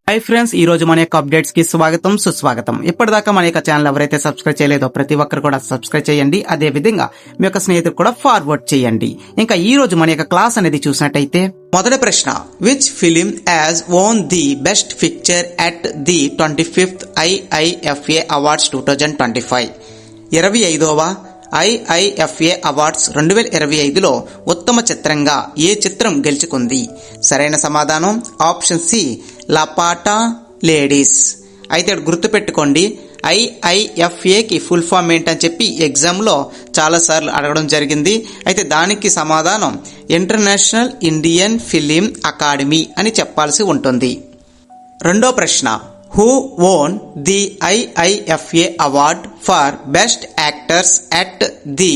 Hi friends, ఈ రోజు మన యొక్క అప్డేట్స్ కి స్వాగతం సుస్వాగతం. ఇప్పటిదాకా మన యొక్క ఛానల్ ఎవరైతే సబ్స్క్రైబ్ చేయలేదో ప్రతి ఒక్కరు కూడా సబ్స్క్రైబ్ చేయండి. అదే విధంగా మీ యొక్క స్నేహితులు కూడా ఫార్వర్డ్ చేయండి. ఇంకా ఈ రోజు మన యొక్క క్లాస్ అనేది చూసినట్టయితే మొదటి ప్రశ్న, which film has won the best picture at the 25th IIFA awards 2025? 25వ IIFA అవార్డ్స్ 2025లో ఉత్తమ చిత్రంగా ఏ చిత్రం గెలుచుకుంది? సరైన సమాధానం ఆప్షన్ సి, లపాటా లేడీస్. అయితే గుర్తుపెట్టుకోండి, IIFAకి ఫుల్ ఫామ్ ఏంటని చెప్పి ఎగ్జామ్లో చాలాసార్లు అడగడం జరిగింది. అయితే దానికి సమాధానం ఇంటర్నేషనల్ ఇండియన్ ఫిలిం అకాడమీ అని చెప్పాల్సి ఉంటుంది. రెండో ప్రశ్న, who won the IIFA award for best actors at the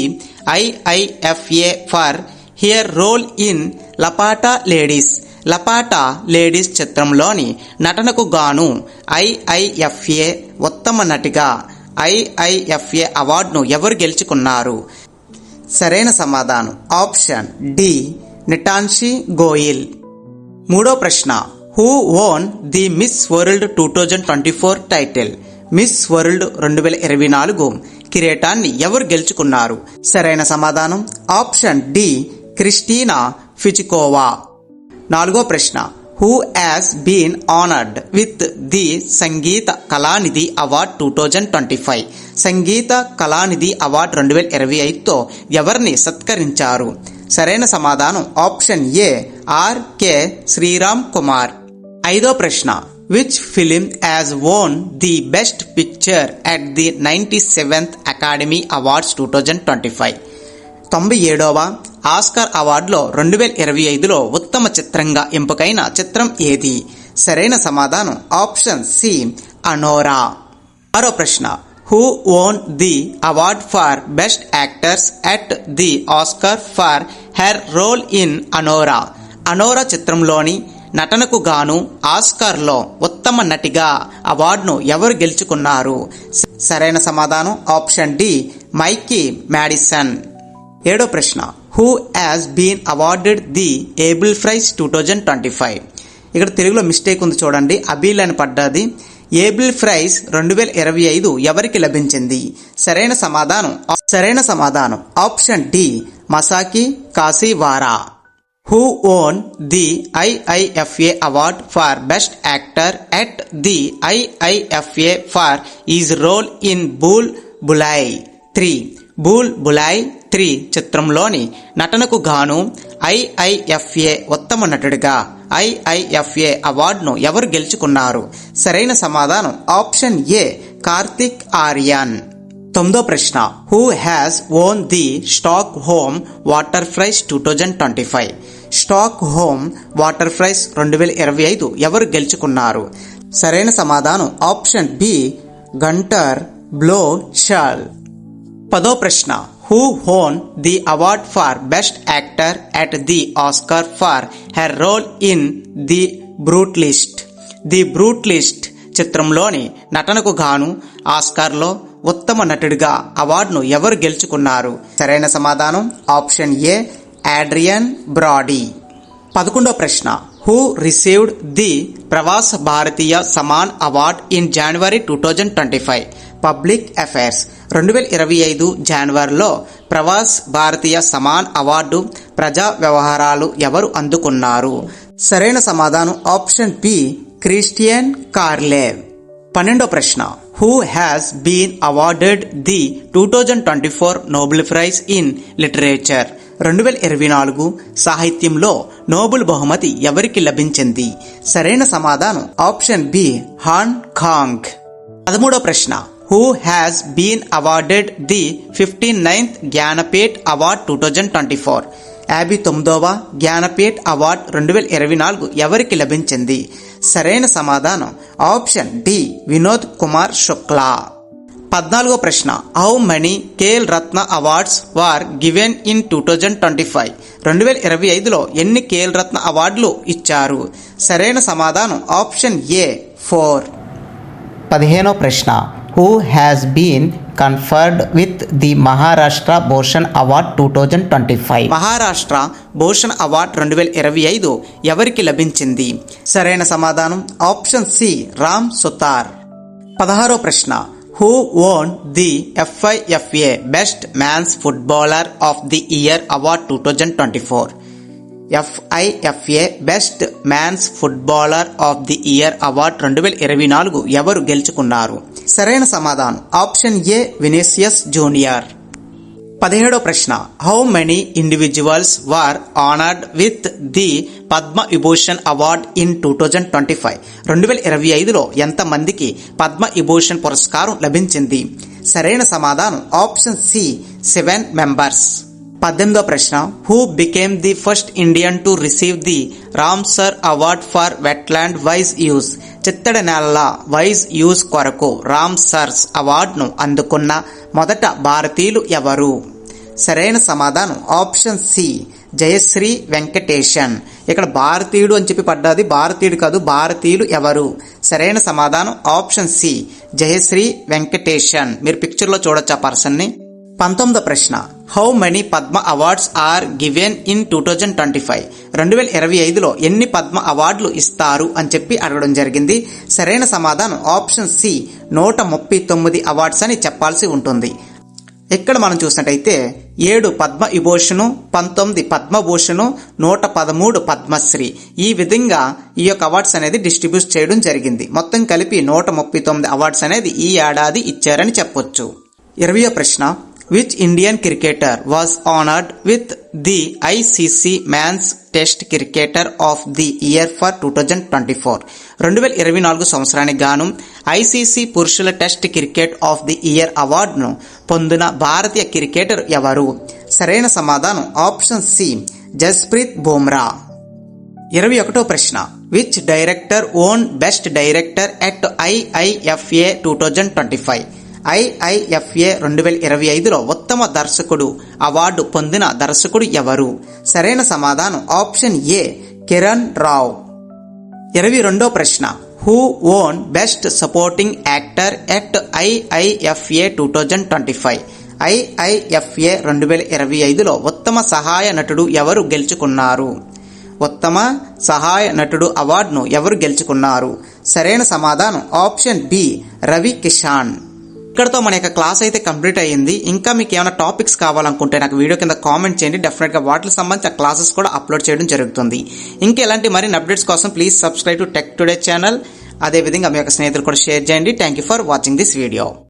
IIFA for her role in Laapataa Ladies? Laapataa Ladies చిత్రంలోని నటనకు గాను IIFA ఉత్తమ నటిగా IIFA అవార్డును ఎవరు గెలుచుకున్నారు? సరైన సమాధానం ఆప్షన్ డి, నిటాన్షి గోయల్. మూడో ప్రశ్న, who won the miss world 2024 title? Miss world 2024 కిరీటాన్ని ఎవరు గెలుచుకున్నారు? సరైన సమాధానం ఆప్షన్ డి, క్రిస్టీనా ఫిచికోవా. నాలుగో ప్రశ్న, who has been honoured with the Sangeetha Kalanidhi award 2025? Sangeetha Kalanidhi award 2025తో ఎవరిని సత్కరించారు? సరైన సమాధానం ఆప్షన్ ఏ, ఆర్కే శ్రీరామ్ కుమార్. ఐదో ప్రశ్న, which film has won the best picture at the 97th Academy Awards 2025? 97వ ఆస్కార్ అవార్డులో 2025లో ఉత్తమ చిత్రంగా ఎంపికైన చిత్రం ఏది? సరైన సమాధానం ఆప్షన్ సి, అనోరా. ఆరో ప్రశ్న, who won the award for best actors at the Oscar for her role in Anora? Anora చిత్రంలోని నటనకు గాను ఆస్కార్లో ఉత్తమ నటిగా అవార్డును ఎవరు గెలుచుకున్నారు? సరైన సమాధానం ఆప్షన్ డి, మైకీ మ్యాడిసన్. ఏడో ప్రశ్న, who has been awarded the Abel prize 2025? ఇక్కడ తెలుగులో మిస్టేక్ ఉంది చూడండి, అబీల్ అని పడ్డది. ఏబుల్ ప్రైజ్ 2025 ఎవరికి లభించింది? సరైన సమాధానం option D, Masaki Kashiwara. Who won the IIFA award for best actor at the IIFA for his role in Bhool Bhulaiyaa 3? Bhool Bhulaiyaa 3 చిత్రంలోని నటనకు గాను IIFA ఉత్తమ నటుడిగా IIFA అవార్డును ఎవరు గెలుచుకున్నారు? సరైన సమాధానం ఆప్షన్ ఏ, కార్తిక్ ఆర్యన్. తొమ్మిదో ప్రశ్న, who has won the Stockholm water prize 2025? Stockholm water prize 2025 ఎవరు గెలుచుకున్నారు? సరైన సమాధానం option B, Gunter Bloschl. పదో ప్రశ్న, who won the award for best actor at the Oscar for her role in the Brutalist? The Brutalist చిత్రంలోని నటనకు గాను ఆస్కార్లో ఉత్తమ నటుడిగా అవార్డును ఎవరు గెలుచుకున్నారు? సరైన సమాధానం ఆప్షన్ ఏ, ఆడ్రియన్ బ్రాడీ. 11వ ప్రశ్న, who received the Pravas Bharatiya Samman award in January 2025? Public affairs 2025 జనవరిలో ప్రవాస్ భారతీయ సమాన్ అవార్డు ప్రజా వ్యవహారాలు ఎవరు అందుకున్నారు? సరైన సమాధానం ఆప్షన్ బి, క్రిస్టియన్ కార్లేవ్. 12వ ప్రశ్న, who has been awarded the 2024 Nobel prize in literature? 2024 సాహిత్యంలో నోబెల్ బహుమతి ఎవరికి లభించింది? సరైన సమాధానం ఆప్షన్ బి, హాన్ కాంగ్. 13వ ప్రశ్న, who has been awarded the 59th Jnanpith award 2024? 59వ జ్ఞానపీఠ్ అవార్డ్ 2024 ఎవరికి లభించింది? సరైన సమాధానం ఆప్షన్ డి, వినోద్ కుమార్ శుక్లా. 14వ ప్రశ్న, how many Khel Ratna awards were given in 2025? 2025లో ఎన్ని ఖేల్ రత్న అవార్డులు ఇచ్చారు? సరైన సమాధానం ఆప్షన్ ఏ, 4. 15వ ప్రశ్న, who has been conferred with the Maharashtra Bhushan award 2025. Maharashtra Bhushan award 2025 ఎవరికి లభించింది? సరైన సమాధానం ఆప్షన్ సి రామ్ సుతార్. 16వ ప్రశ్న, who won the FIFA best man's footballer of the year award 2024? FIFA best man's footballer of the year award 2024 ఎవరు గెలుచుకున్నారు? సరైన సమాధానం ఆప్షన్ ఏ వినిసియస్ జూనియర్. 17వ ప్రశ్న, how many individuals were honoured with the Padma Vibhushan award in 2025? 2025లో ఎంతమందికి పద్మ విభూషణ్ పురస్కారం లభించింది? సరైన సమాధానం ఆప్షన్ సి 7 మెంబర్స్. 18వ ప్రశ్న, who became the first Indian to receive the Ramsar award for wetland wise use? చిత్తడి నేలల వైజ్ యూజ్ కొరకు రామ్సర్స్ అవార్డును అందుకున్న మొదట భారతీయులు ఎవరు? సరైన సమాధానం ఆప్షన్ సి జయశ్రీ వెంకటేశన్. ఇక్కడ భారతీయుడు అని చెప్పి పడ్డది, భారతీయుడు కాదు, భారతీయులు ఎవరు? సరైన సమాధానం ఆప్షన్ సి జయశ్రీ వెంకటేశన్. మీరు పిక్చర్లో చూడొచ్చు ఆ పర్సన్ని. 19వ ప్రశ్న, how many Padma awards are given in 2025? 2025లో ఎన్ని పద్మ అవార్డులు ఇస్తారు అని చెప్పి అడగడం జరిగింది. సరైన సమాధానం ఆప్షన్ సి 139 అవార్డ్స్ అని చెప్పాల్సి ఉంటుంది. ఇక్కడ మనం చూసినట్టయితే 7 పద్మ విభూషణ్, 19 పద్మభూషణ్, 113 పద్మశ్రీ, ఈ విధంగా ఈ యొక్క అవార్డ్స్ అనేది డిస్ట్రిబ్యూట్ చేయడం జరిగింది. మొత్తం కలిపి 139 అవార్డ్స్ అనేది ఈ ఏడాది ఇచ్చారని చెప్పొచ్చు. 20వ ప్రశ్న, which Indian cricketer was honoured with the ICC man's test cricketer of the year for 2024? 2024 సంవత్సరానికి గాను ICC పురుషుల test cricket of the year అవార్డును పొందిన భారతీయ క్రికెటర్ ఎవరు? సరైన సమాధానం ఆప్షన్ సి జస్ప్రీత్ బుమ్రా. 21వ ప్రశ్న, which director own best director at IIFA 2025? IIFA 2025లో ఉత్తమ దర్శకుడు అవార్డు పొందిన దర్శకుడు ఎవరు? సరైన సమాధానం ఆప్షన్ ఏ కిరణ్ రావ్. 22వ ప్రశ్న, who own best supporting actor at IIFA 2025? IIFA 2025లో ఉత్తమ సహాయ నటుడు ఎవరు గెలుచుకున్నారు? ఉత్తమ సహాయ నటుడు అవార్డును ఎవరు గెలుచుకున్నారు? సరైన సమాధానం ఆప్షన్ బి రవి కిషాన్. ఇక్కడతో మన యొక్క క్లాస్ అయితే కంప్లీట్ అయ్యింది. ఇంకా మీకు ఏమైనా టాపిక్స్ కావాలనుకుంటే నాకు వీడియో కింద కామెంట్ చేయండి. డెఫినెట్గా వాటికి సంబంధించిన క్లాసెస్ కూడా అప్లోడ్ చేయడం జరుగుతుంది. ఇంకా ఎలాంటి మరిన్ని అప్డేట్స్ కోసం please subscribe to tech today channel. అదేవిధంగా మీ యొక్క స్నేహితులు కూడా షేర్ చేయండి. Thank you for watching this video.